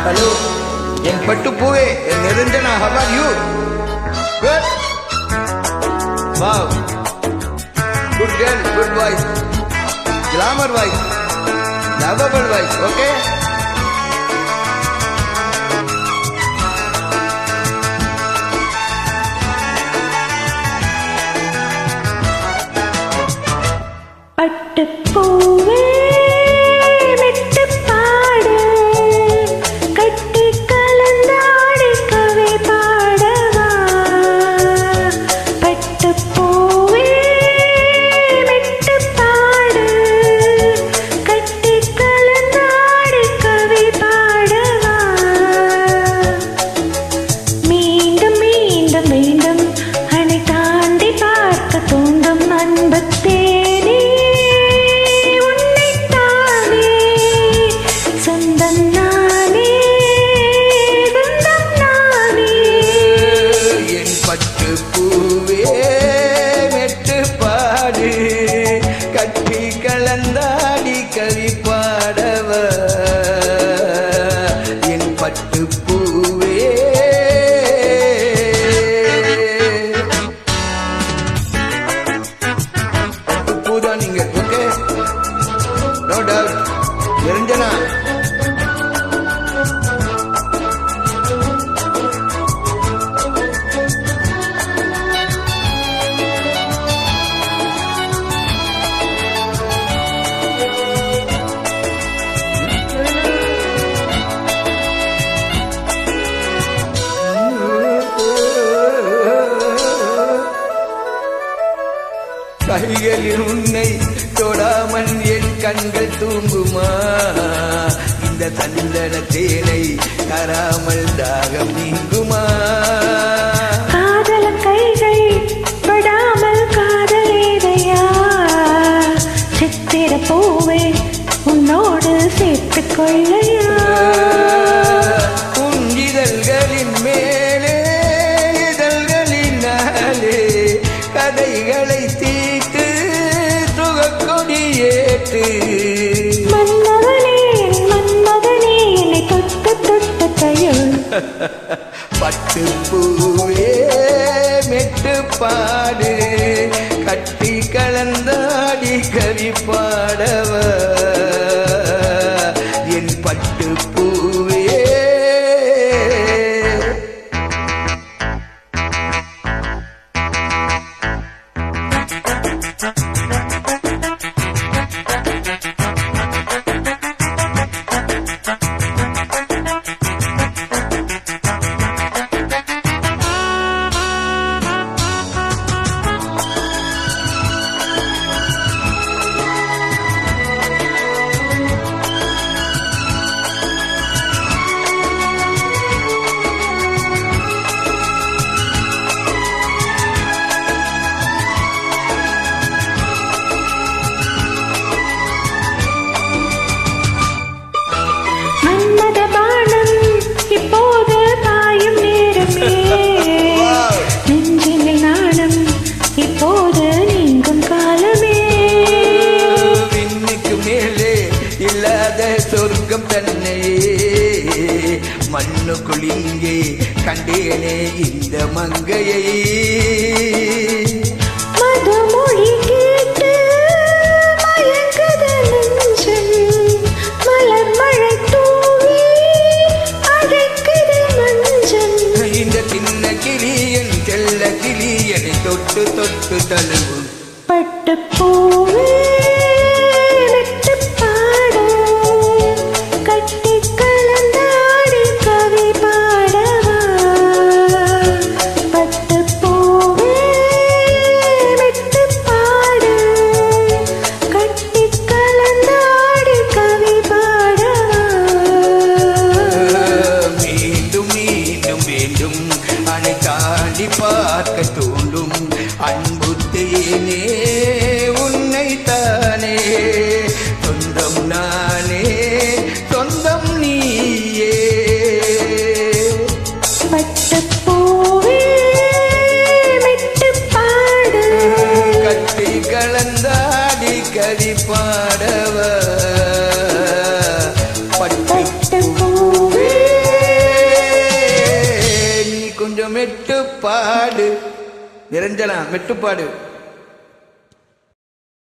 Hello, என் பட்டு பூவே, என் Niranjana, how are you? Good? Wow. Good girl, good voice. Glamour voice. Lovable voice, okay? பட்டுப்பூவே மெட்டுப்பாடு கட்டி கலந்தாடி கவி பாடவா பட்டுப்பூவே மெட்டுப்பாடு கட்டி கலந்தாடி கவி பாடவா மீண்டும் மீண்டும் மீண்டும் அணை தாண்டி பார்க்க தூண்டும் அன்பத்தே கட்டி கலந்தாடி கவி பாடவ என் பட்டு பூவே பூதான் நீங்க ஓகே நோ டவுட் நிரஞ்சனா கைகளில் உன்னை தொடாமல் என் கண்கள் தூங்குமா இந்த சந்தன தேனை தராமல் தாகம் நீங்குமா காதல கைகள் படாமல் காதலேதையா சித்திர பூவை உன்னோடு சேர்த்துக் கொள்ளையா உன் இதழ்களின் மேலே இதழ்களினாலே கதைகளை மன்மதனே என்னை தொட்டு தொட்டு கையில் பட்டு பூவே மெட்டு பாடு கட்டி கலந்தாடி கவி பாடவ என் பட்டு பூவே சொர்க்கம் தன்னையே மண்ணுக்குள் இங்கே கண்டேனே இந்த மங்கையை மதுமொழி கேட்டு மயங்குது நெஞ்சம் மலர் மழை தூவி அழைக்குது மஞ்சள் இந்த சின்ன கிளியன் செல்ல கிளியனை தொட்டு தொட்டு தழுவும் பட்டுப்பூவே மெட்டுப்பாடு. நிரஞ்சனா மெட்டுப்பாடு.